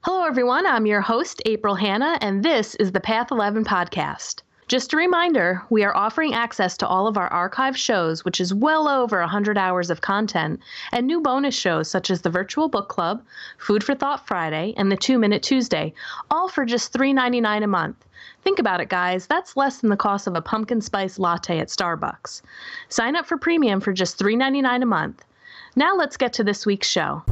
Hello, everyone. I'm your host, April Hanna, and this is the Path 11 podcast. Just a reminder, we are offering access to all of our archive shows, which is well over 100 hours of content, and new bonus shows such as the Virtual Book Club, Food for Thought Friday, and the 2-Minute Tuesday, all for just $3.99 a month. Think about it, guys. That's less than the cost of a pumpkin spice latte at Starbucks. Sign up for premium for just $3.99 a month. Now let's get to this week's show.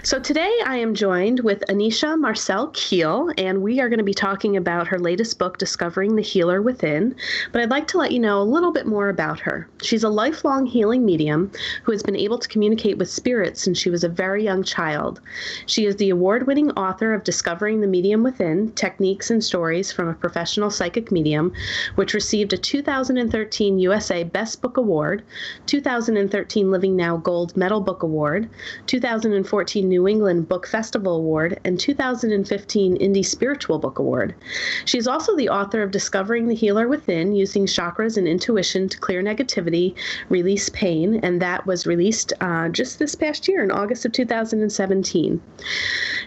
So today I am joined with Anysia Marcell Kiel, and we are going to be talking about her latest book, Discovering the Healer Within. But I'd like to let you know a little bit more about her. She's a lifelong healing medium who has been able to communicate with spirits since she was a very young child. She is the award-winning author of Discovering the Medium Within, Techniques and Stories from a Professional Psychic Medium, which received a 2013 USA Best Book Award, 2013 Living Now Gold Medal Book Award, 2014 New England Book Festival Award, and 2015 Indie Spiritual Book Award. She is also the author of Discovering the Healer Within, Using Chakras and Intuition to Clear Negativity, Release Pain, and that was released just this past year in August of 2017.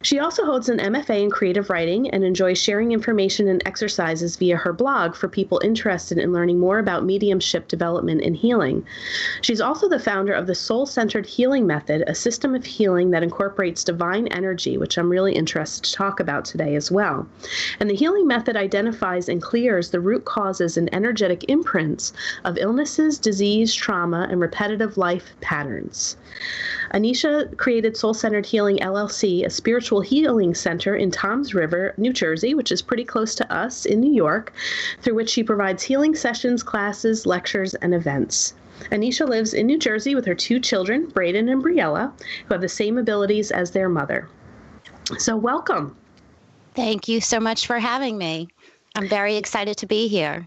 She also holds an MFA in creative writing and enjoys sharing information and exercises via her blog for people interested in learning more about mediumship development and healing. She's also the founder of the Soul-Centered Healing Method, a system of healing that incorporates divine energy, which I'm really interested to talk about today as well. And the healing method identifies and clears the root causes and energetic imprints of illnesses, disease, trauma, and repetitive life patterns. Anysia created Soul-Centered Healing LLC, a spiritual healing center in Toms River, New Jersey, which is pretty close to us in New York, through which she provides healing sessions, classes, lectures, and events. Anysia lives in New Jersey with her 2 children, Braden and Briella, who have the same abilities as their mother. So welcome. Thank you so much for having me. I'm very excited to be here.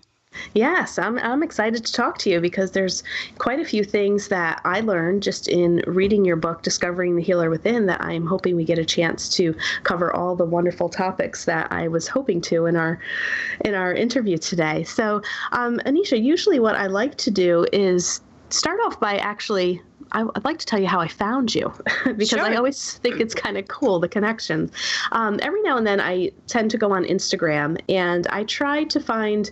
Yes, I'm excited to talk to you because there's quite a few things that I learned just in reading your book, Discovering the Healer Within, that I'm hoping we get a chance to cover all the wonderful topics that I was hoping to in our interview today. So, Anysia, usually what I like to do is start off by I'd like to tell you how I found you because Sure. I always think it's kind of cool, the connections. Every now and then I tend to go on Instagram and I try to find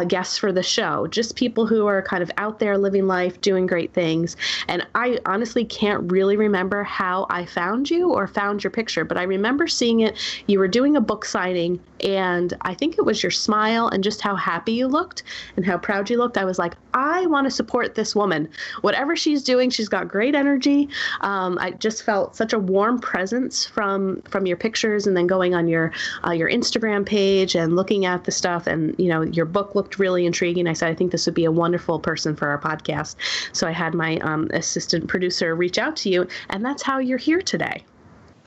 guests for the show, just people who are kind of out there living life, doing great things. And I honestly can't really remember how I found you or found your picture, but I remember seeing it. You were doing a book signing and I think it was your smile and just how happy you looked and how proud you looked. I was like, I want to support this woman. Whatever she's doing, she's got great energy. I just felt such a warm presence from your pictures, and then going on your Instagram page and looking at the stuff, and your book looked really intriguing. I said, I think this would be a wonderful person for our podcast. So I had my assistant producer reach out to you, and that's how you're here today.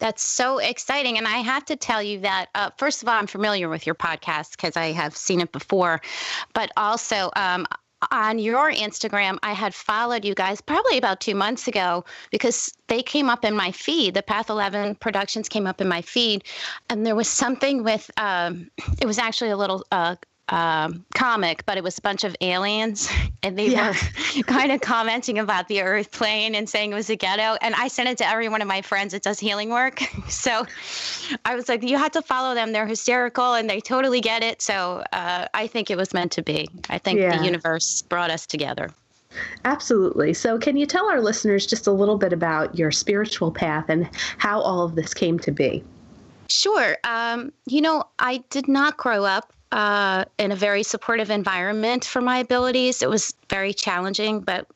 That's so exciting. And I have to tell you that, first of all, I'm familiar with your podcast because I have seen it before, but also on your Instagram, I had followed you guys probably about 2 months ago because they came up in my feed. The Path 11 Productions came up in my feed. And there was something with, it was actually a little comic, but it was a bunch of aliens. And they were kind of commenting about the Earth plane and saying it was a ghetto. And I sent it to every one of my friends that does healing work. So I was like, you have to follow them. They're hysterical and they totally get it. So I think it was meant to be. I think the universe brought us together. Absolutely. So can you tell our listeners just a little bit about your spiritual path and how all of this came to be? Sure. I did not grow up in a very supportive environment for my abilities. It was very challenging, but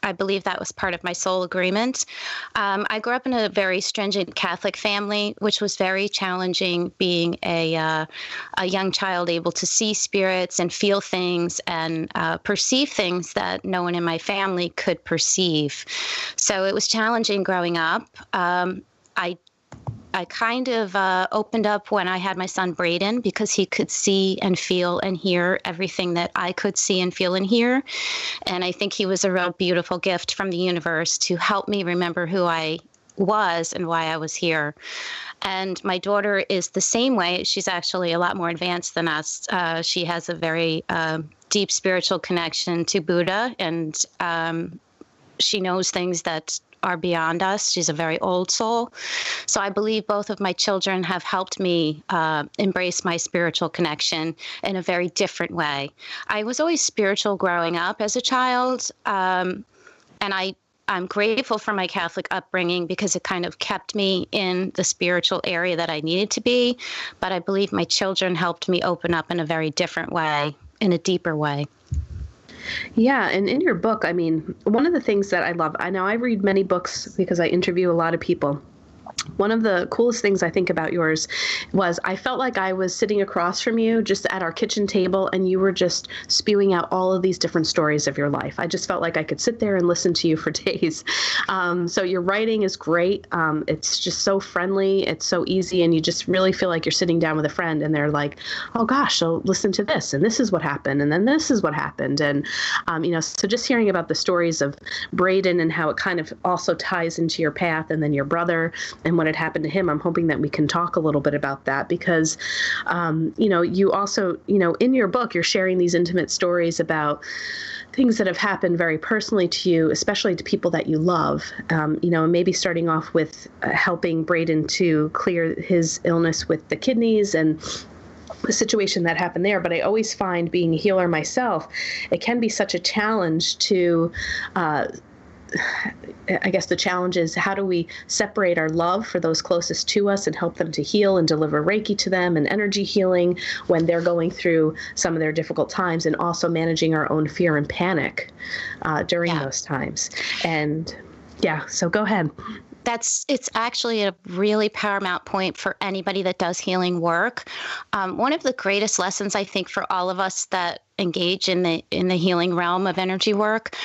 I believe that was part of my soul agreement. I grew up in a very stringent Catholic family, which was very challenging, being a young child able to see spirits and feel things and perceive things that no one in my family could perceive. So it was challenging growing up. I kind of opened up when I had my son Braden because he could see and feel and hear everything that I could see and feel and hear. And I think he was a real beautiful gift from the universe to help me remember who I was and why I was here. And my daughter is the same way. She's actually a lot more advanced than us. She has a very deep spiritual connection to Buddha, and she knows things that are beyond us. She's a very old soul. So I believe both of my children have helped me embrace my spiritual connection in a very different way. I was always spiritual growing up as a child, and I'm grateful for my Catholic upbringing because it kind of kept me in the spiritual area that I needed to be. But I believe my children helped me open up in a very different way, in a deeper way. Yeah, and in your book, I mean, one of the things that I love, I know I read many books because I interview a lot of people. One of the coolest things I think about yours was I felt like I was sitting across from you just at our kitchen table, and you were just spewing out all of these different stories of your life. I just felt like I could sit there and listen to you for days. So your writing is great. It's just so friendly. It's so easy. And you just really feel like you're sitting down with a friend, and they're like, oh gosh, so listen to this. And this is what happened. And then this is what happened. And, so just hearing about the stories of Braden and how it kind of also ties into your path, and then your brother and what had happened to him, I'm hoping that we can talk a little bit about that because, you also, in your book, you're sharing these intimate stories about things that have happened very personally to you, especially to people that you love, maybe starting off with helping Braden to clear his illness with the kidneys and the situation that happened there. But I always find, being a healer myself, it can be such a challenge to I guess the challenge is, how do we separate our love for those closest to us and help them to heal and deliver Reiki to them and energy healing when they're going through some of their difficult times, and also managing our own fear and panic during those times. And so go ahead. It's actually a really paramount point for anybody that does healing work. One of the greatest lessons, I think, for all of us that engage in the healing realm of energy work,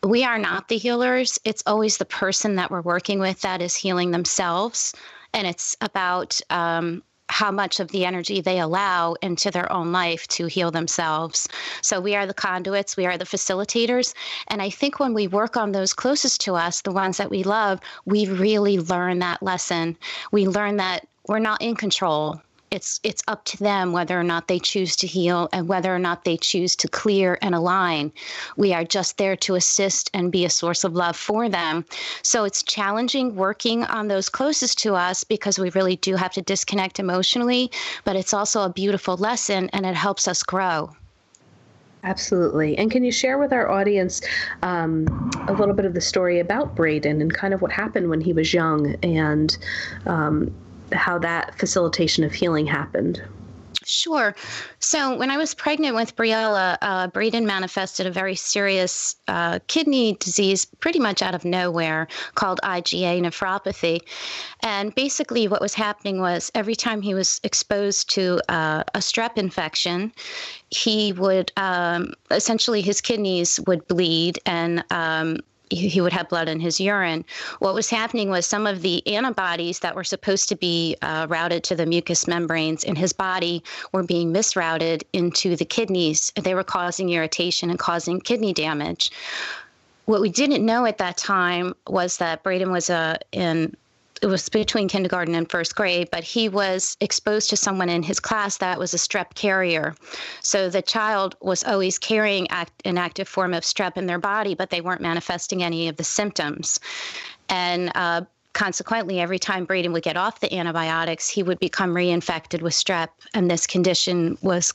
we are not the healers. It's always the person that we're working with that is healing themselves. And it's about how much of the energy they allow into their own life to heal themselves. So we are the conduits, we are the facilitators. And I think when we work on those closest to us, the ones that we love, we really learn that lesson. We learn that we're not in control. It's up to them whether or not they choose to heal and whether or not they choose to clear and align. We are just there to assist and be a source of love for them. So it's challenging working on those closest to us because we really do have to disconnect emotionally, but it's also a beautiful lesson and it helps us grow. Absolutely. And can you share with our audience a little bit of the story about Braden and kind of what happened when he was young, and how that facilitation of healing happened? Sure. So when I was pregnant with Briella, Braden manifested a very serious kidney disease pretty much out of nowhere called IgA nephropathy. And basically what was happening was every time he was exposed to a strep infection, he would essentially his kidneys would bleed, and he would have blood in his urine. What was happening was some of the antibodies that were supposed to be routed to the mucous membranes in his body were being misrouted into the kidneys. They were causing irritation and causing kidney damage. What we didn't know at that time was that Braden was it was between kindergarten and first grade, but he was exposed to someone in his class that was a strep carrier. So the child was always carrying an active form of strep in their body, but they weren't manifesting any of the symptoms. And consequently, every time Braden would get off the antibiotics, he would become reinfected with strep, and this condition was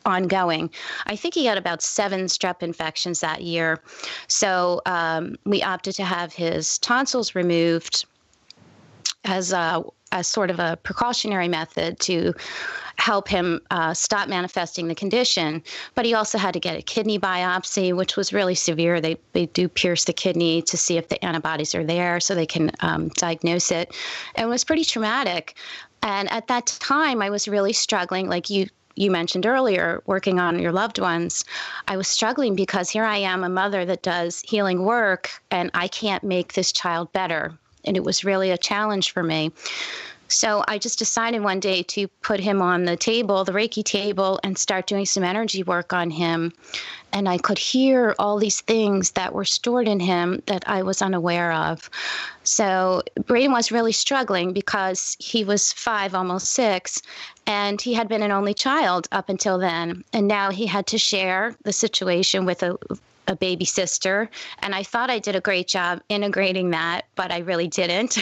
ongoing. I think he had about 7 strep infections that year. So we opted to have his tonsils removed as sort of a precautionary method to help him stop manifesting the condition. But he also had to get a kidney biopsy, which was really severe. They do pierce the kidney to see if the antibodies are there so they can diagnose it. And it was pretty traumatic. And at that time, I was really struggling, like you mentioned earlier, working on your loved ones. I was struggling because here I am, a mother that does healing work, and I can't make this child better. And it was really a challenge for me. So I just decided one day to put him on the table, the Reiki table, and start doing some energy work on him. And I could hear all these things that were stored in him that I was unaware of. So Braden was really struggling because he was 5, almost 6, and he had been an only child up until then. And now he had to share the situation with a baby sister. And I thought I did a great job integrating that, but I really didn't.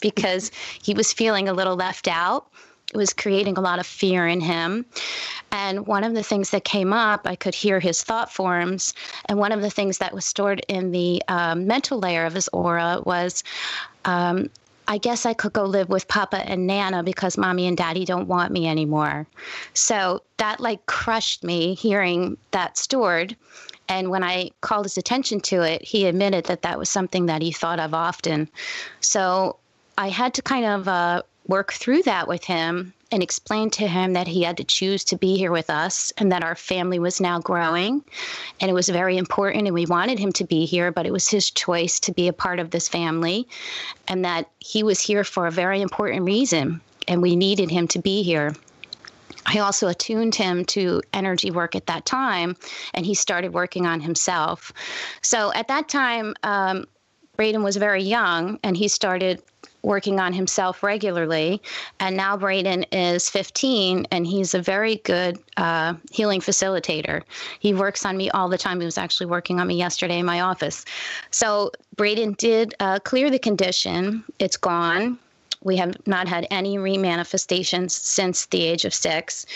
Because he was feeling a little left out. It was creating a lot of fear in him. And one of the things that came up, I could hear his thought forms. And one of the things that was stored in the mental layer of his aura was, I guess I could go live with Papa and Nana because Mommy and Daddy don't want me anymore. So that crushed me hearing that stored. And when I called his attention to it, he admitted that that was something that he thought of often. So I had to kind of work through that with him and explain to him that he had to choose to be here with us and that our family was now growing. And it was very important and we wanted him to be here, but it was his choice to be a part of this family and that he was here for a very important reason and we needed him to be here. I also attuned him to energy work at that time and he started working on himself. So at that time, Braden was very young and he started working on himself regularly. And now Braden is 15 and he's a very good healing facilitator. He works on me all the time. He was actually working on me yesterday in my office. So Braden did clear the condition. It's gone. We have not had any remanifestations since the age of 6.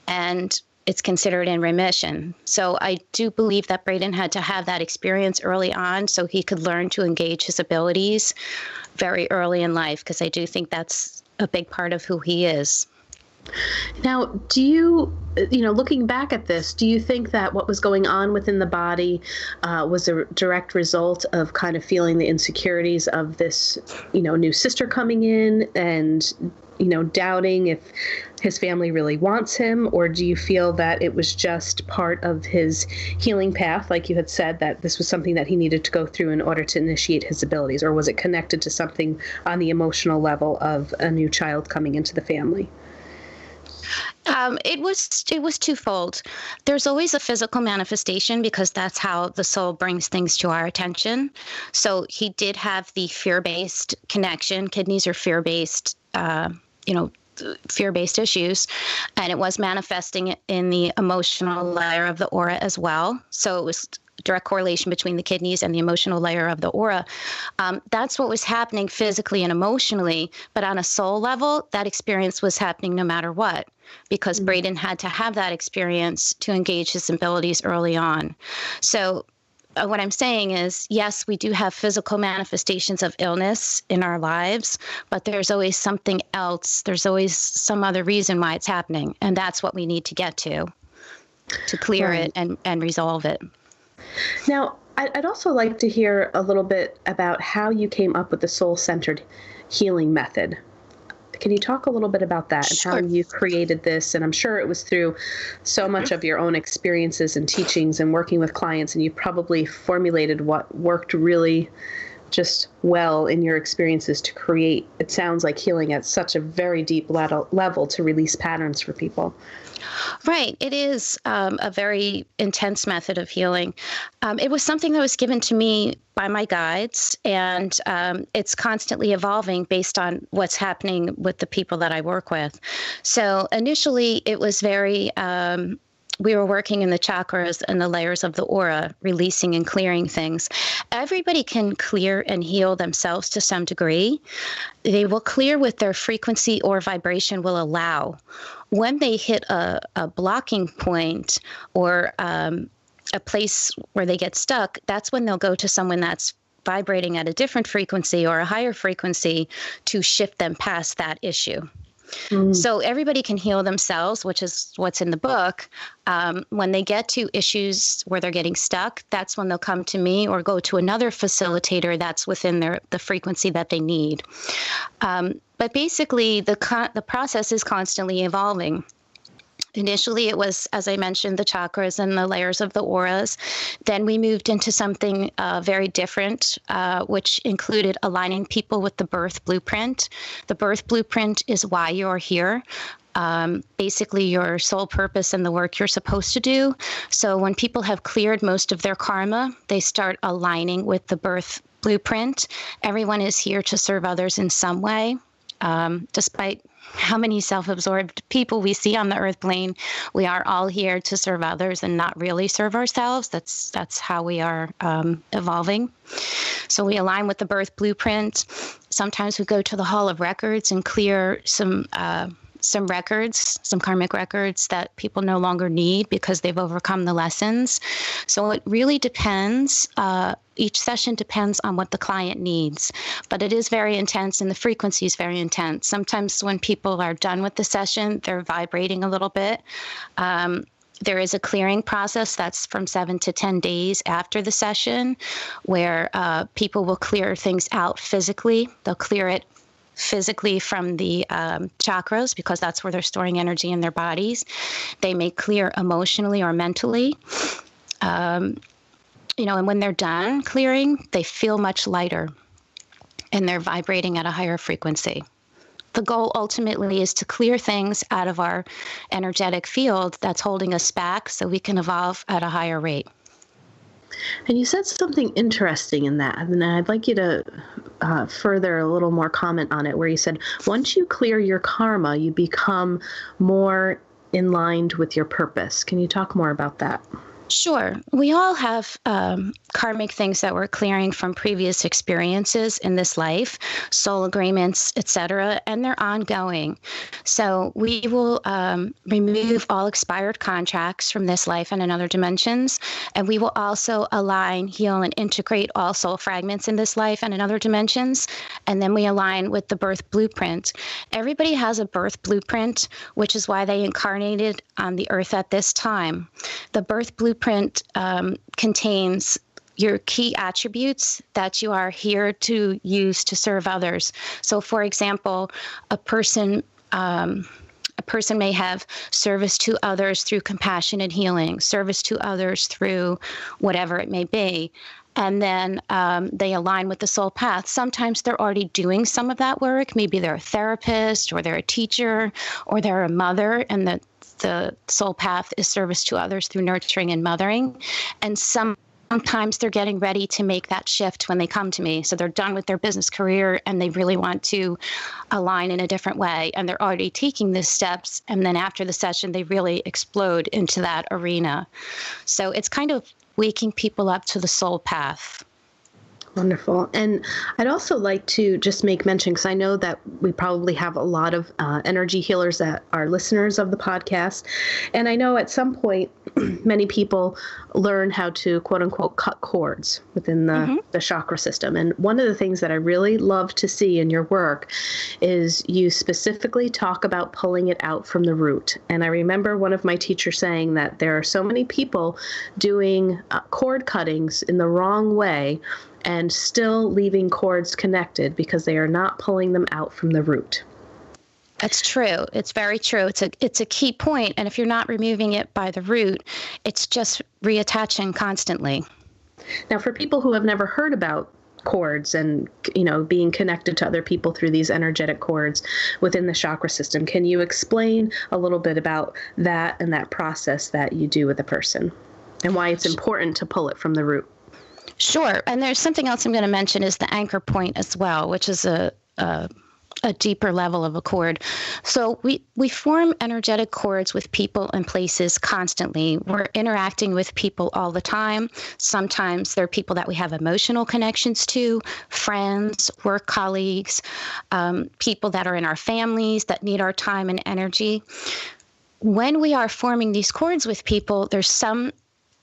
And it's considered in remission. So I do believe that Braden had to have that experience early on so he could learn to engage his abilities very early in life, because I do think that's a big part of who he is. Now, do you, looking back at this, do you think that what was going on within the body was a direct result of kind of feeling the insecurities of this, new sister coming in and, doubting if his family really wants him? Or do you feel that it was just part of his healing path, like you had said, that this was something that he needed to go through in order to initiate his abilities? Or was it connected to something on the emotional level of a new child coming into the family? It was twofold. There's always a physical manifestation because that's how the soul brings things to our attention. So he did have the fear-based connection. Kidneys are fear-based, fear-based issues, and it was manifesting in the emotional layer of the aura as well. So it was direct correlation between the kidneys and the emotional layer of the aura. That's what was happening physically and emotionally, but on a soul level, that experience was happening no matter what, because Braden had to have that experience to engage his abilities early on. So what I'm saying is, yes, we do have physical manifestations of illness in our lives, but there's always something else. There's always some other reason why it's happening. And that's what we need to get to clear it and resolve it. Now, I'd also like to hear a little bit about how you came up with the soul-centered healing method. Can you talk a little bit about that and how you created this? And I'm sure it was through so much of your own experiences and teachings and working with clients, and you probably formulated what worked really just well in your experiences to create, it sounds like, healing at such a very deep level to release patterns for people. Right. It is a very intense method of healing. It was something that was given to me by my guides, and it's constantly evolving based on what's happening with the people that I work with. So initially, it was very we were working in the chakras and the layers of the aura, releasing and clearing things. Everybody can clear and heal themselves to some degree. They will clear with their frequency or vibration will allow. When they hit a blocking point or a place where they get stuck, that's when they'll go to someone that's vibrating at a different frequency or a higher frequency to shift them past that issue. So everybody can heal themselves, which is what's in the book. When they get to issues where they're getting stuck, that's when they'll come to me or go to another facilitator that's within the frequency that they need. But basically, the process is constantly evolving. Initially, it was, as I mentioned, the chakras and the layers of the auras. Then we moved into something very different, which included aligning people with the birth blueprint. The birth blueprint is why you're here. Basically your soul purpose and the work you're supposed to do. So when people have cleared most of their karma, they start aligning with the birth blueprint. Everyone is here to serve others in some way. Despite how many self-absorbed people we see on the earth plane, we are all here to serve others and not really serve ourselves. That's how we are evolving. So we align with the birth blueprint. Sometimes we go to the Hall of Records and clear some records, some karmic records that people no longer need because they've overcome the lessons. So it really depends. Each session depends on what the client needs, but it is very intense and the frequency is very intense. Sometimes when people are done with the session, they're vibrating a little bit. There is a clearing process that's from 7 to 10 days after the session where people will clear things out physically. They'll clear it physically from the chakras because that's where they're storing energy in their bodies. They may clear emotionally or mentally. And when they're done clearing, they feel much lighter and they're vibrating at a higher frequency. The goal ultimately is to clear things out of our energetic field that's holding us back so we can evolve at a higher rate. And you said something interesting in that, and I'd like you to further a little more comment on it, where you said, once you clear your karma, you become more in line with your purpose. Can you talk more about that? Sure. We all have karmic things that we're clearing from previous experiences in this life, soul agreements, etc., and they're ongoing. So we will remove all expired contracts from this life and in other dimensions, and we will also align, heal, and integrate all soul fragments in this life and in other dimensions, and then we align with the birth blueprint. Everybody has a birth blueprint, which is why they incarnated on the earth at this time. The birth blueprint contains your key attributes that you are here to use to serve others. So, for example, a person may have service to others through compassion and healing, service to others through whatever it may be. And then they align with the soul path. Sometimes they're already doing some of that work. Maybe they're a therapist or they're a teacher or they're a mother, and the soul path is service to others through nurturing and mothering. And sometimes they're getting ready to make that shift when they come to me. So they're done with their business career and they really want to align in a different way. And they're already taking these steps. And then after the session, they really explode into that arena. So it's kind of waking people up to the soul path. Wonderful. And I'd also like to just make mention, because I know that we probably have a lot of energy healers that are listeners of the podcast. And I know at some point, many people learn how to, quote unquote, cut cords within the chakra system. And one of the things that I really love to see in your work is you specifically talk about pulling it out from the root. And I remember one of my teachers saying that there are so many people doing cord cuttings in the wrong way and still leaving cords connected because they are not pulling them out from the root. That's true. It's very true. It's a key point. And if you're not removing it by the root, it's just reattaching constantly. Now, for people who have never heard about cords and, being connected to other people through these energetic cords within the chakra system, can you explain a little bit about that and that process that you do with a person and why it's important to pull it from the root? Sure. And there's something else I'm going to mention is the anchor point as well, which is a deeper level of a cord. So we form energetic cords with people and places constantly. We're interacting with people all the time. Sometimes they're people that we have emotional connections to, friends, work colleagues, people that are in our families that need our time and energy. When we are forming these cords with people, there's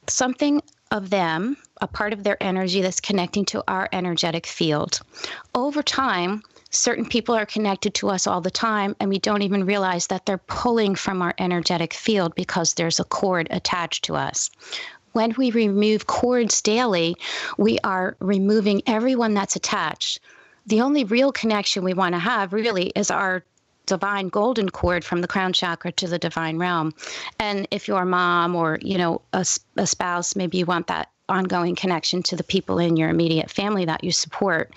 something of them, a part of their energy that's connecting to our energetic field. Over time, certain people are connected to us all the time, and we don't even realize that they're pulling from our energetic field because there's a cord attached to us. When we remove cords daily, we are removing everyone that's attached. The only real connection we want to have really is our divine golden cord from the crown chakra to the divine realm. And if you're a mom or, a spouse, maybe you want that ongoing connection to the people in your immediate family that you support.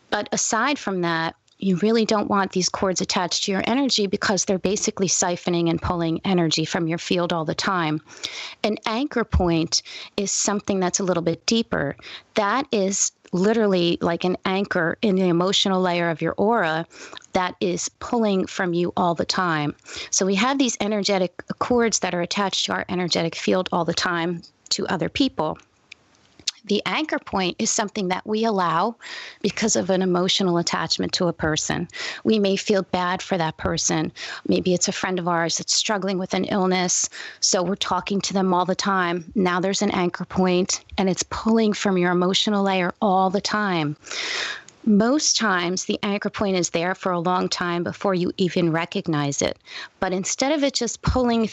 But aside from that, you really don't want these cords attached to your energy because they're basically siphoning and pulling energy from your field all the time. An anchor point is something that's a little bit deeper. That is literally like an anchor in the emotional layer of your aura that is pulling from you all the time. So we have these energetic cords that are attached to our energetic field all the time to other people. The anchor point is something that we allow because of an emotional attachment to a person. We may feel bad for that person. Maybe it's a friend of ours that's struggling with an illness, so we're talking to them all the time. Now there's an anchor point, and it's pulling from your emotional layer all the time. Most times, the anchor point is there for a long time before you even recognize it. But instead of it just pulling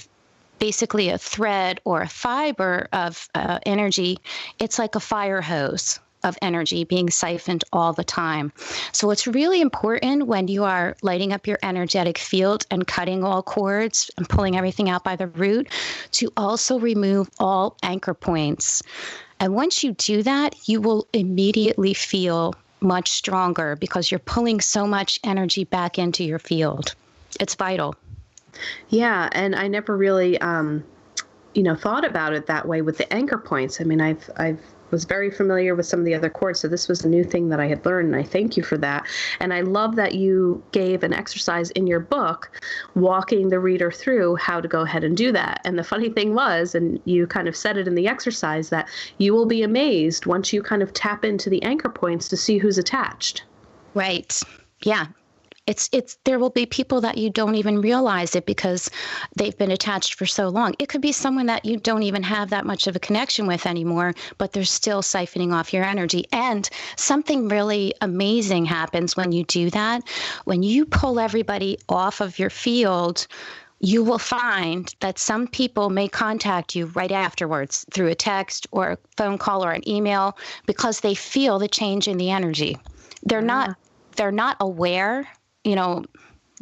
basically a thread or a fiber of energy, it's like a fire hose of energy being siphoned all the time. So it's really important when you are lighting up your energetic field and cutting all cords and pulling everything out by the root to also remove all anchor points. And once you do that, you will immediately feel much stronger because you're pulling so much energy back into your field. It's vital. Yeah, and I never really, thought about it that way with the anchor points. I mean, I've was very familiar with some of the other cords, so this was a new thing that I had learned, and I thank you for that. And I love that you gave an exercise in your book, walking the reader through how to go ahead and do that. And the funny thing was, and you kind of said it in the exercise, that you will be amazed once you kind of tap into the anchor points to see who's attached. Right. Yeah. There will be people that you don't even realize it because they've been attached for so long. It could be someone that you don't even have that much of a connection with anymore, but they're still siphoning off your energy. And something really amazing happens when you do that. When you pull everybody off of your field, you will find that some people may contact you right afterwards through a text or a phone call or an email because they feel the change in the energy. They're not aware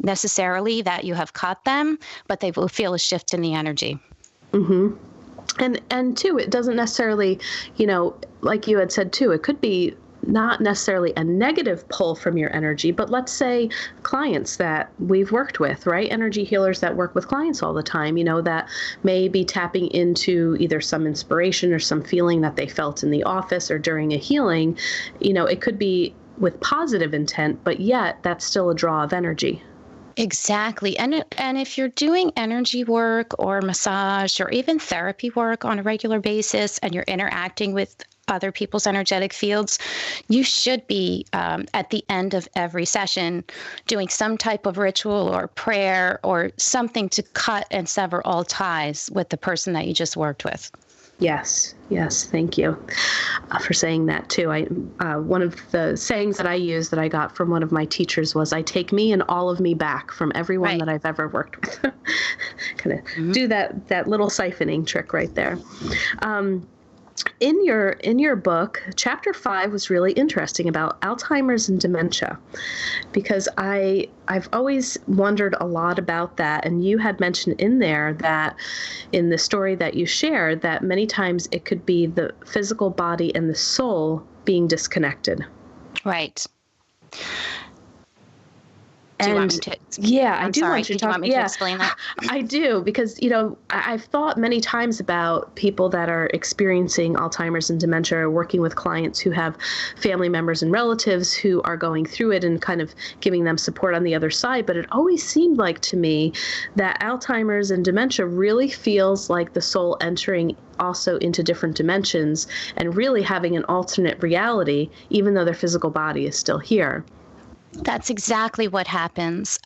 necessarily that you have caught them, but they will feel a shift in the energy. Mm-hmm. And too, it doesn't necessarily, like you had said too, it could be not necessarily a negative pull from your energy, but let's say clients that we've worked with, right? Energy healers that work with clients all the time, that may be tapping into either some inspiration or some feeling that they felt in the office or during a healing. It could be with positive intent, but yet that's still a draw of energy. Exactly. And if you're doing energy work or massage or even therapy work on a regular basis and you're interacting with other people's energetic fields, you should be at the end of every session doing some type of ritual or prayer or something to cut and sever all ties with the person that you just worked with. Yes. Thank you for saying that too. One of the sayings that I use that I got from one of my teachers was, "I take me and all of me back from everyone that I've ever worked with." Kind of do that little siphoning trick right there. In your book, chapter 5 was really interesting about Alzheimer's and dementia, because I've always wondered a lot about that. And you had mentioned in there that in the story that you shared that many times it could be the physical body and the soul being disconnected. Right. Do you want me to? Yeah, I do want you to talk. Do you want me to explain that? I do, because, I've thought many times about people that are experiencing Alzheimer's and dementia, or working with clients who have family members and relatives who are going through it and kind of giving them support on the other side. But it always seemed like to me that Alzheimer's and dementia really feels like the soul entering also into different dimensions and really having an alternate reality, even though their physical body is still here. That's exactly what happens.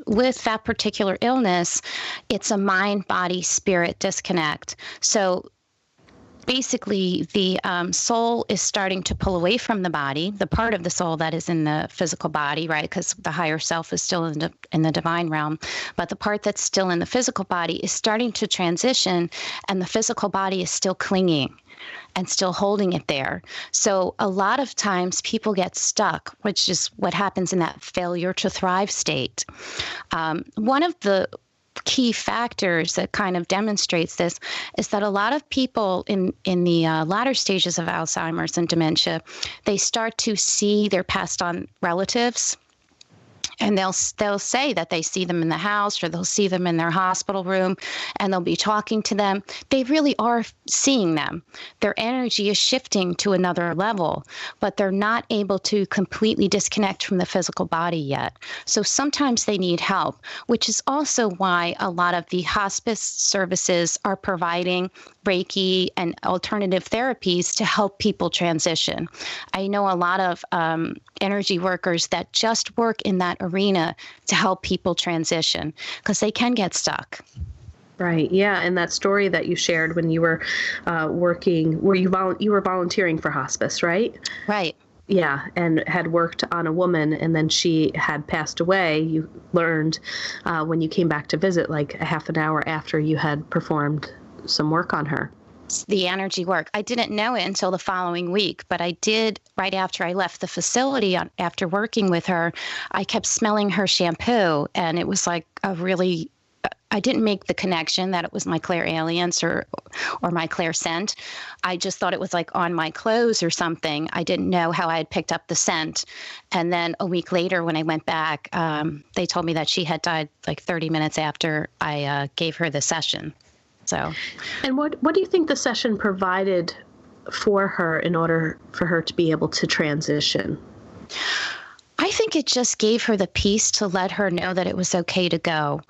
With that particular illness, it's a mind, body, spirit disconnect. So basically the soul is starting to pull away from the body, the part of the soul that is in the physical body, right? Because the higher self is still in the divine realm. But the part that's still in the physical body is starting to transition, and the physical body is still clinging and still holding it there. So a lot of times people get stuck, which is what happens in that failure to thrive state. One of the key factors that kind of demonstrates this is that a lot of people in the latter stages of Alzheimer's and dementia, they start to see their passed on relatives. And they'll say that they see them in the house, or they'll see them in their hospital room, and they'll be talking to them. They really are seeing them. Their energy is shifting to another level, but they're not able to completely disconnect from the physical body yet. So sometimes they need help, which is also why a lot of the hospice services are providing Reiki and alternative therapies to help people transition. I know a lot of energy workers that just work in that arena to help people transition, because they can get stuck. Right. Yeah. And that story that you shared when you were working, you were volunteering for hospice, right? Right. Yeah, and had worked on a woman, and then she had passed away. You learned when you came back to visit, like a half an hour after you had performed some work on her. The energy work. I didn't know it until the following week, but I did right after I left the facility. After working with her, I kept smelling her shampoo, and it was like I didn't make the connection that it was my clairalience or my clairscent. I just thought it was like on my clothes or something. I didn't know how I had picked up the scent. And then a week later, when I went back, they told me that she had died like 30 minutes after I gave her the session. So, and what do you think the session provided for her in order for her to be able to transition? I think it just gave her the peace to let her know that it was okay to go.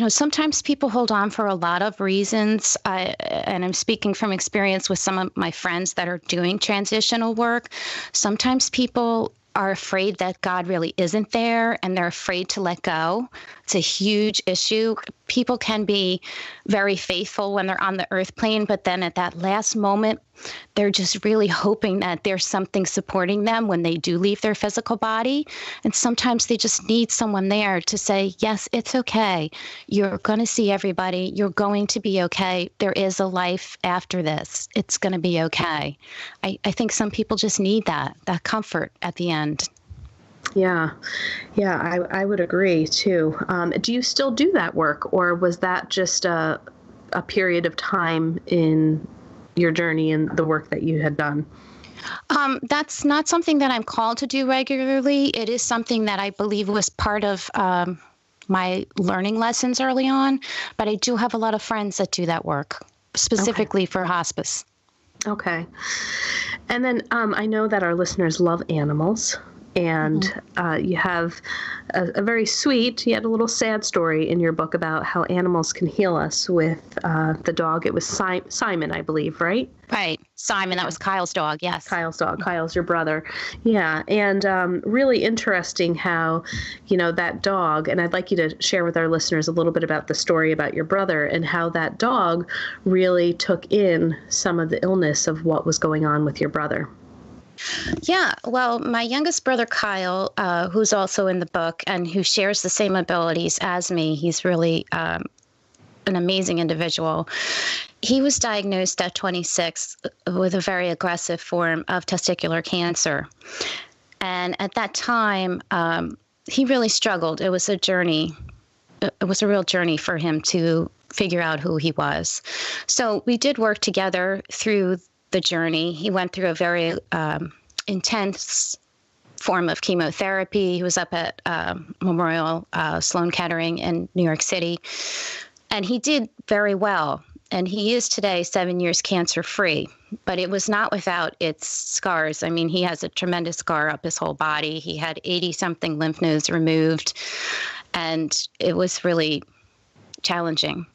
Sometimes people hold on for a lot of reasons. And I'm speaking from experience with some of my friends that are doing transitional work. Sometimes people are afraid that God really isn't there, and they're afraid to let go. It's a huge issue. People can be very faithful when they're on the earth plane, but then at that last moment, they're just really hoping that there's something supporting them when they do leave their physical body. And sometimes they just need someone there to say, yes, it's okay. You're going to see everybody. You're going to be okay. There is a life after this. It's going to be okay. I think some people just need that comfort at the end. Yeah, I would agree too. Do you still do that work, or was that just a period of time in your journey and the work that you had done? That's not something that I'm called to do regularly. It is something that I believe was part of my learning lessons early on, but I do have a lot of friends that do that work, specifically for hospice. Okay. And then I know that our listeners love animals. And you have a very sweet, yet a little sad story in your book about how animals can heal us with the dog. It was Simon, I believe, right? Right. Simon, that was Kyle's dog, yes. Kyle's dog. Kyle's your brother. Yeah. And really interesting how, that dog, and I'd like you to share with our listeners a little bit about the story about your brother and how that dog really took in some of the illness of what was going on with your brother. Yeah, well, my youngest brother, Kyle, who's also in the book and who shares the same abilities as me, he's really an amazing individual. He was diagnosed at 26 with a very aggressive form of testicular cancer. And at that time, he really struggled. It was a journey. It was a real journey for him to figure out who he was. So we did work together through the journey. He went through a very intense form of chemotherapy. He was up at Memorial Sloan Kettering in New York City, and he did very well. And he is today 7 years cancer-free, but it was not without its scars. I mean, he has a tremendous scar up his whole body. He had 80-something lymph nodes removed, and it was really challenging.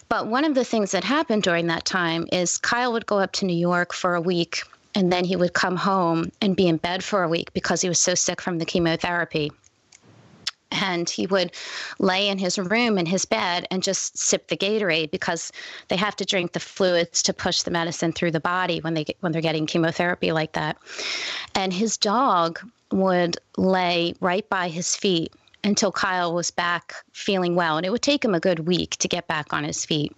But one of the things that happened during that time is Kyle would go up to New York for a week, and then he would come home and be in bed for a week because he was so sick from the chemotherapy. And he would lay in his room in his bed and just sip the Gatorade because they have to drink the fluids to push the medicine through the body when they're getting chemotherapy like that. And his dog would lay right by his feet until Kyle was back feeling well. And it would take him a good week to get back on his feet.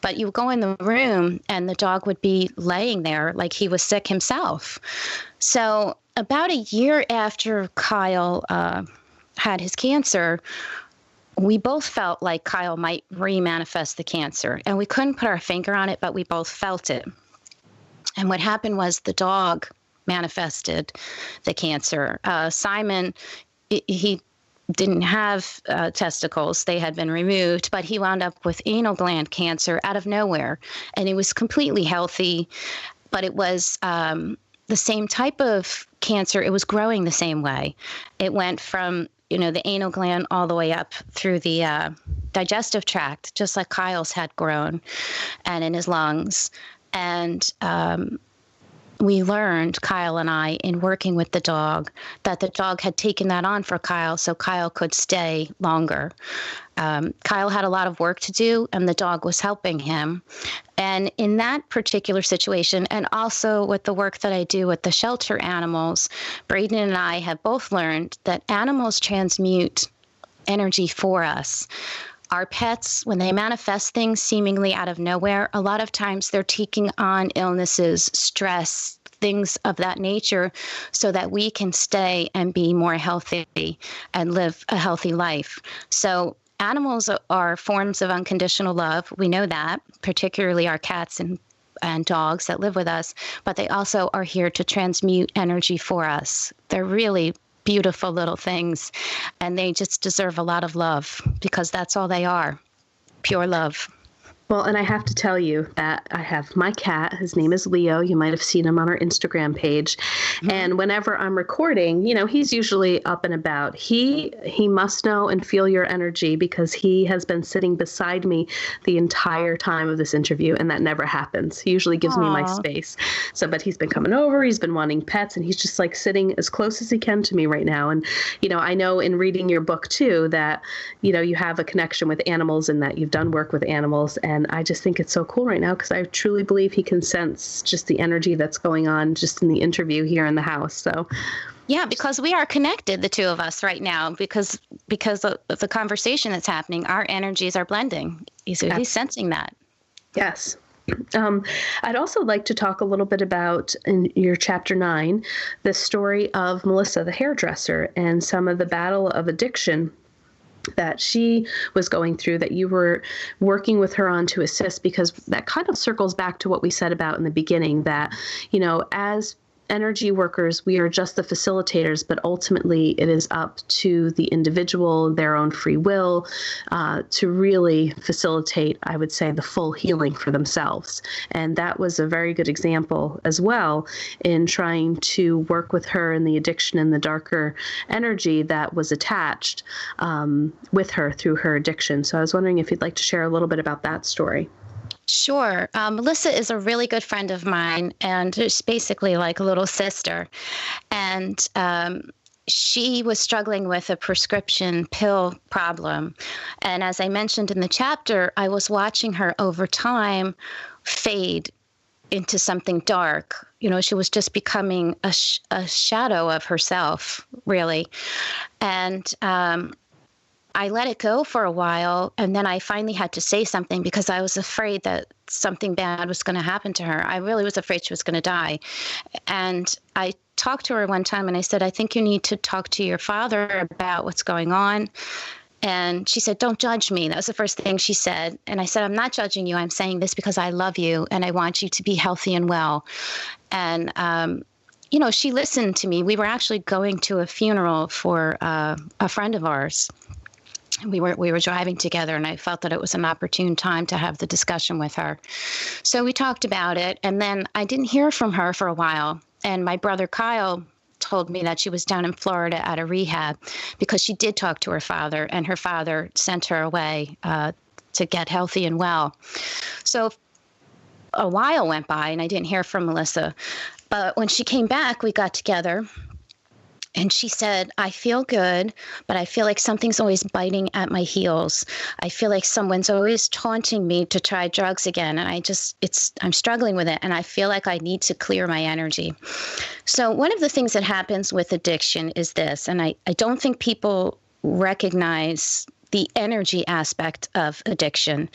But you would go in the room and the dog would be laying there like he was sick himself. So about a year after Kyle had his cancer, we both felt like Kyle might remanifest the cancer. And we couldn't put our finger on it, but we both felt it. And what happened was the dog manifested the cancer. Simon, he didn't have testicles. They had been removed, but he wound up with anal gland cancer out of nowhere. And he was completely healthy, but it was the same type of cancer. It was growing the same way. It went from, the anal gland all the way up through the digestive tract, just like Kyle's had grown, and in his lungs. And we learned, Kyle and I, in working with the dog, that the dog had taken that on for Kyle so Kyle could stay longer. Kyle had a lot of work to do, and the dog was helping him. And in that particular situation, and also with the work that I do with the shelter animals, Braden and I have both learned that animals transmute energy for us. Our pets, when they manifest things seemingly out of nowhere, a lot of times they're taking on illnesses, stress, things of that nature, so that we can stay and be more healthy and live a healthy life. So animals are forms of unconditional love. We know that, particularly our cats and dogs that live with us, but they also are here to transmute energy for us. They're really beautiful little things, and they just deserve a lot of love because that's all they are, pure love. Well, and I have to tell you that I have my cat. His name is Leo. You might have seen him on our Instagram page. Mm-hmm. And whenever I'm recording, he's usually up and about. He must know and feel your energy because he has been sitting beside me the entire time of this interview, and that never happens. He usually gives me my space. But he's been coming over. He's been wanting pets, and he's just like sitting as close as he can to me right now. And, I know in reading your book too that, you have a connection with animals and that you've done work with animals. And I just think it's so cool right now because I truly believe he can sense just the energy that's going on just in the interview here in the house. So, yeah, because we are connected, the two of us right now, because of the conversation that's happening, our energies are blending. He's sensing that. Yes. I'd also like to talk a little bit about, in your chapter 9, the story of Melissa, the hairdresser, and some of the battle of addiction that she was going through, that you were working with her on to assist, because that kind of circles back to what we said about in the beginning, that, as energy workers, we are just the facilitators, but ultimately it is up to the individual, their own free will, to really facilitate, I would say, the full healing for themselves. And that was a very good example as well in trying to work with her in the addiction and the darker energy that was attached with her through her addiction. So I was wondering if you'd like to share a little bit about that story. Sure. Melissa is a really good friend of mine, and she's basically like a little sister. And she was struggling with a prescription pill problem. And as I mentioned in the chapter, I was watching her over time fade into something dark. She was just becoming a shadow of herself, really. And I let it go for a while, and then I finally had to say something because I was afraid that something bad was going to happen to her. I really was afraid she was going to die. And I talked to her one time and I said, I think you need to talk to your father about what's going on. And she said, don't judge me. That was the first thing she said. And I said, I'm not judging you. I'm saying this because I love you and I want you to be healthy and well. And, she listened to me. We were actually going to a funeral for a friend of ours. We were driving together, and I felt that it was an opportune time to have the discussion with her. So we talked about it, and then I didn't hear from her for a while. And my brother Kyle told me that she was down in Florida at a rehab because she did talk to her father, and her father sent her away to get healthy and well. So a while went by, and I didn't hear from Melissa. But when she came back, we got together. And she said, I feel good, but I feel like something's always biting at my heels. I feel like someone's always taunting me to try drugs again. And I'm struggling with it. And I feel like I need to clear my energy. So one of the things that happens with addiction is this, and I don't think people recognize the energy aspect of addiction.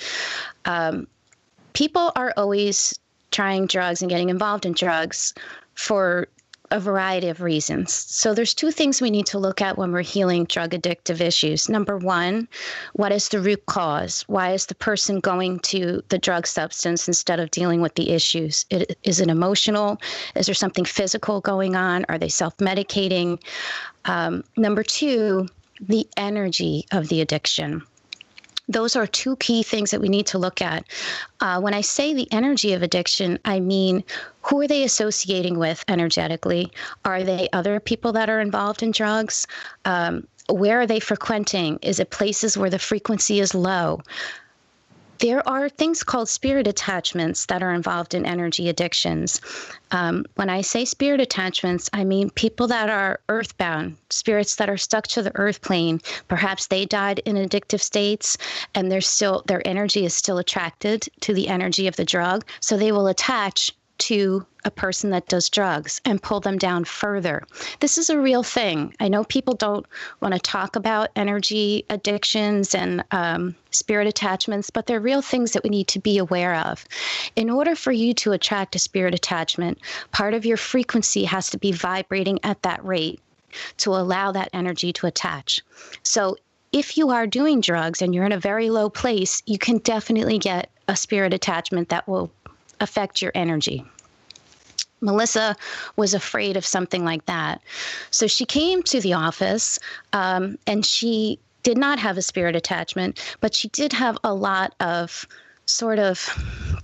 People are always trying drugs and getting involved in drugs for a variety of reasons. So there's two things we need to look at when we're healing drug addictive issues. Number one, what is the root cause? Why is the person going to the drug substance instead of dealing with the issues? Is it emotional? Is there something physical going on? Are they self-medicating? Number two, the energy of the addiction. Those are two key things that we need to look at. When I say the energy of addiction, I mean, who are they associating with energetically? Are they other people that are involved in drugs? Where are they frequenting? Is it places where the frequency is low? There are things called spirit attachments that are involved in energy addictions. When I say spirit attachments, I mean people that are earthbound, spirits that are stuck to the earth plane. Perhaps they died in addictive states and their energy is still attracted to the energy of the drug. So they will attach to a person that does drugs and pull them down further. This is a real thing. I know people don't want to talk about energy addictions and spirit attachments, but they're real things that we need to be aware of. In order for you to attract a spirit attachment, part of your frequency has to be vibrating at that rate to allow that energy to attach. So if you are doing drugs and you're in a very low place, you can definitely get a spirit attachment that will affect your energy. Melissa was afraid of something like that. So she came to the office and she did not have a spirit attachment, but she did have a lot of sort of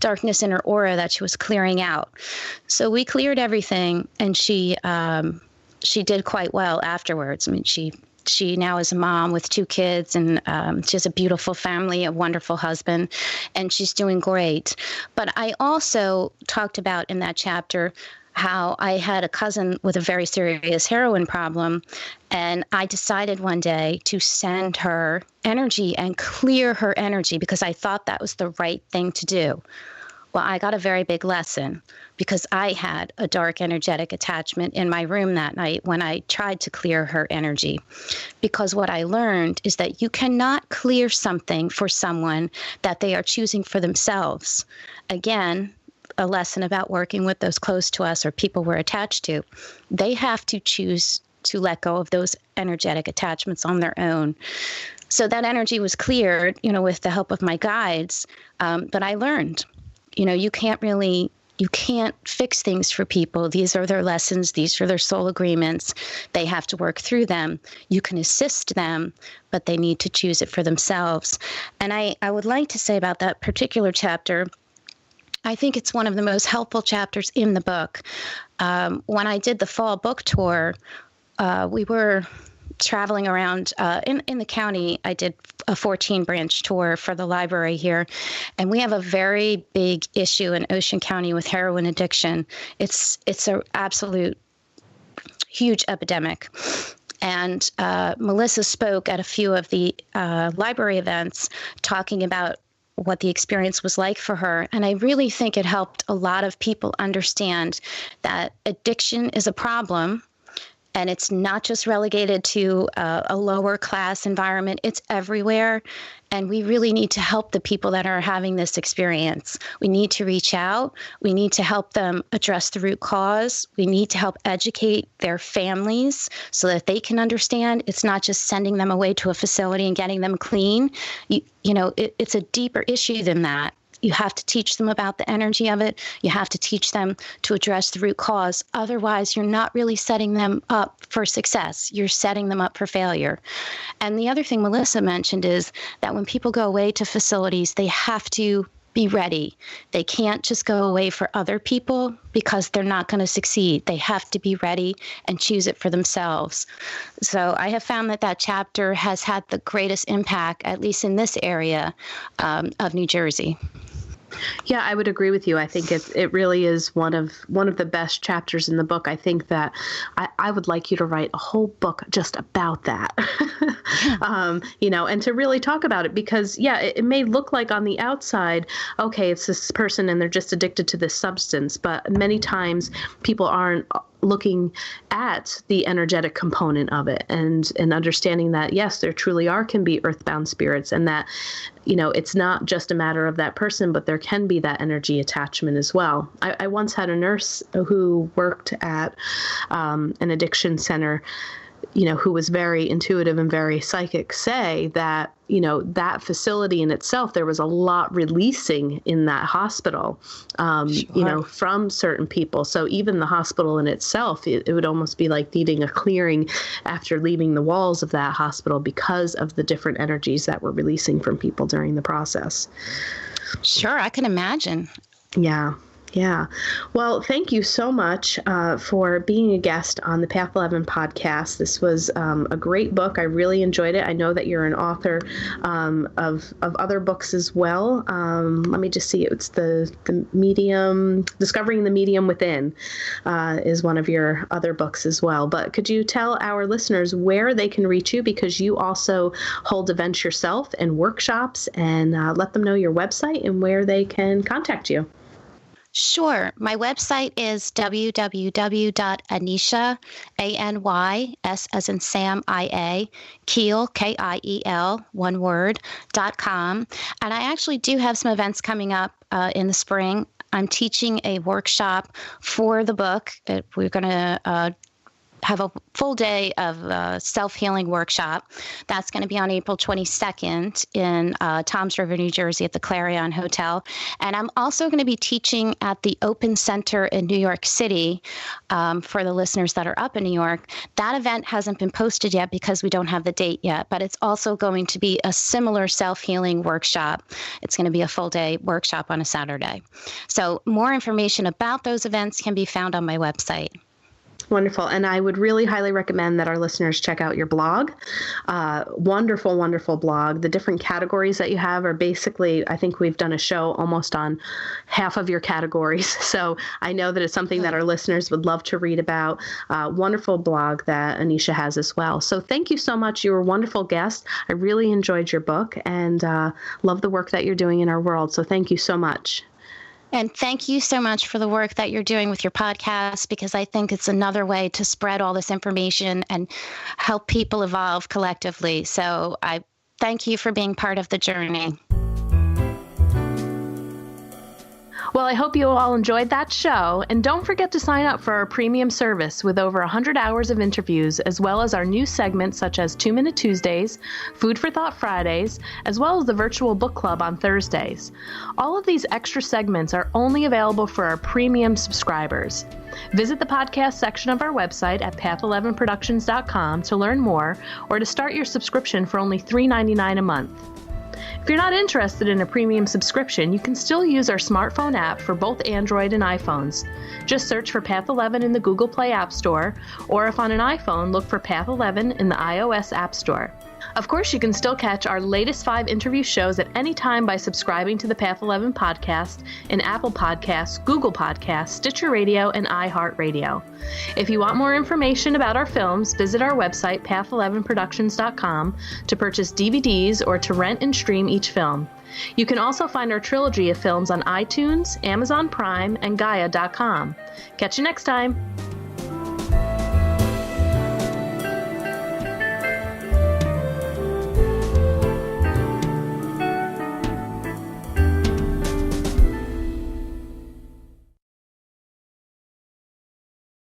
darkness in her aura that she was clearing out. So we cleared everything and she did quite well afterwards. I mean, she now is a mom with 2 kids, and she has a beautiful family, a wonderful husband, and she's doing great. But I also talked about in that chapter how I had a cousin with a very serious heroin problem, and I decided one day to send her energy and clear her energy because I thought that was the right thing to do. Well, I got a very big lesson because I had a dark energetic attachment in my room that night when I tried to clear her energy. Because what I learned is that you cannot clear something for someone that they are choosing for themselves. Again, a lesson about working with those close to us or people we're attached to. They have to choose to let go of those energetic attachments on their own. So that energy was cleared, with the help of my guides. But I learned, you can't fix things for people. These are their lessons. These are their soul agreements. They have to work through them. You can assist them, but they need to choose it for themselves. And I would like to say about that particular chapter, I think it's one of the most helpful chapters in the book. When I did the fall book tour, we were traveling around in the county. I did a 14-branch tour for the library here, and we have a very big issue in Ocean County with heroin addiction. It's an absolute huge epidemic. And Melissa spoke at a few of the library events talking about what the experience was like for her. And I really think it helped a lot of people understand that addiction is a problem. And it's not just relegated to a lower class environment. It's everywhere. And we really need to help the people that are having this experience. We need to reach out. We need to help them address the root cause. We need to help educate their families so that they can understand it's not just sending them away to a facility and getting them clean. It's a deeper issue than that. You have to teach them about the energy of it. You have to teach them to address the root cause. Otherwise, you're not really setting them up for success. You're setting them up for failure. And the other thing Melissa mentioned is that when people go away to facilities, they have to be ready. They can't just go away for other people because they're not going to succeed. They have to be ready and choose it for themselves. So I have found that chapter has had the greatest impact, at least in this area of New Jersey. Yeah, I would agree with you. I think it really is one of the best chapters in the book. I think that I would like you to write a whole book just about that, and to really talk about it because, yeah, it may look like on the outside, okay, it's this person and they're just addicted to this substance. But many times people aren't looking at the energetic component of it and understanding that, yes, there truly can be earthbound spirits and that, it's not just a matter of that person, but there can be that energy attachment as well. I once had a nurse who worked at an addiction center, who was very intuitive and very psychic, say that, that facility in itself, there was a lot releasing in that hospital, from certain people. So even the hospital in itself, it would almost be like needing a clearing after leaving the walls of that hospital because of the different energies that were releasing from people during the process. Sure, I can imagine. Yeah. Yeah. Well, thank you so much for being a guest on the Path 11 podcast. This was a great book. I really enjoyed it. I know that you're an author of other books as well. Let me just see. It's the Medium, Discovering the Medium Within is one of your other books as well. But could you tell our listeners where they can reach you, because you also hold events yourself and workshops, and let them know your website and where they can contact you? Sure. My website is www.anysia, A-N-Y-S as in Sam, I-A, Kiel, K-I-E-L, one word, .com. And I actually do have some events coming up in the spring. I'm teaching a workshop for the book. We're going to have a full day of self-healing workshop. That's going to be on April 22nd in Toms River, New Jersey at the Clarion Hotel. And I'm also going to be teaching at the Open Center in New York City for the listeners that are up in New York. That event hasn't been posted yet because we don't have the date yet, but it's also going to be a similar self-healing workshop. It's going to be a full day workshop on a Saturday. So more information about those events can be found on my website. Wonderful. And I would really highly recommend that our listeners check out your blog. Wonderful, wonderful blog. The different categories that you have are basically, I think we've done a show almost on half of your categories. So I know that it's something that our listeners would love to read about. Wonderful blog that Anysia has as well. So thank you so much. You were a wonderful guest. I really enjoyed your book and love the work that you're doing in our world. So thank you so much. And thank you so much for the work that you're doing with your podcast, because I think it's another way to spread all this information and help people evolve collectively. So I thank you for being part of the journey. Well, I hope you all enjoyed that show, and don't forget to sign up for our premium service with over 100 hours of interviews, as well as our new segments such as 2-Minute Tuesdays, Food for Thought Fridays, as well as the virtual book club on Thursdays. All of these extra segments are only available for our premium subscribers. Visit the podcast section of our website at path11productions.com to learn more, or to start your subscription for only $3.99 a month. If you're not interested in a premium subscription, you can still use our smartphone app for both Android and iPhones. Just search for Path 11 in the Google Play App Store, or if on an iPhone, look for Path 11 in the iOS App Store. Of course, you can still catch our latest 5 interview shows at any time by subscribing to the Path 11 podcast in Apple Podcasts, Google Podcasts, Stitcher Radio, and iHeartRadio. If you want more information about our films, visit our website, path11productions.com, to purchase DVDs or to rent and stream each film. You can also find our trilogy of films on iTunes, Amazon Prime, and Gaia.com. Catch you next time.